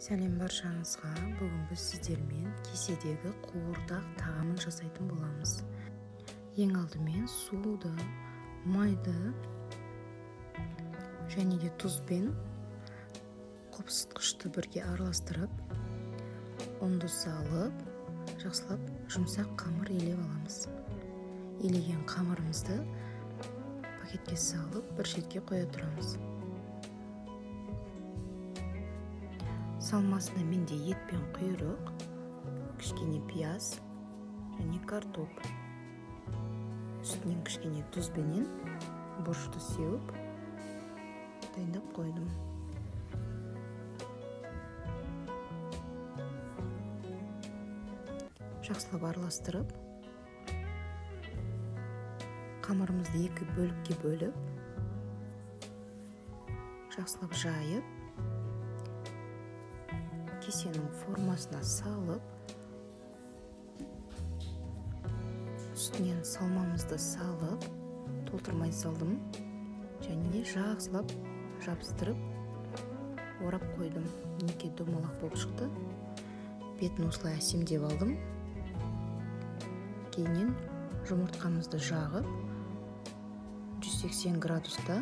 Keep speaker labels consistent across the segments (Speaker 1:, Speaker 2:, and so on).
Speaker 1: Сәлем баршаңызға. Бүгін біз сіздермен кеседегі қуырдақ тағамын жасайтын боламыз. Ең алдымен суды, майды және де тұзбен қопсытқышты бірге араластырып, ұнды салып, жақсылап жұмсақ қамыр елеп аламыз. Елеген қамырымызды пакетке салып, бір шетке қоя тұрамыз. Салмасына менде ет пен құйрық, кішкене пияз және картоп. Үстінен кішкене тұзбенен бұрышты сеуіп дайындап қойдым. Жақсылап араластырып, қамырымызды екі бөлікке бөліп, жақсылап жайып, кесенің формасына салып, үстінен салмамызды салып, толтырмай салдым және жақсылап жабыстырып орап қойдым. Неке домалақ болып шықты. Бетін осылай әсемдеп алдым. Кейіннен жұмыртқамызды жағып 180 градуста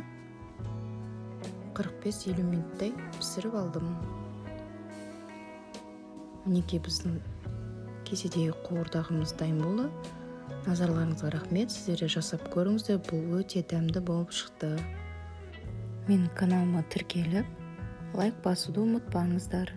Speaker 1: 45-50 минуттай пісіріп алдым. Мінекей біздің кеседегі қуырдағымыз дайын болды. Назарларыңызға рахмет. Сіздер жасап көріңіздер, бұл өте дәмді болып шықты. Менің каналыма тіркеліп, лайк басуды ұмытпаңыздар.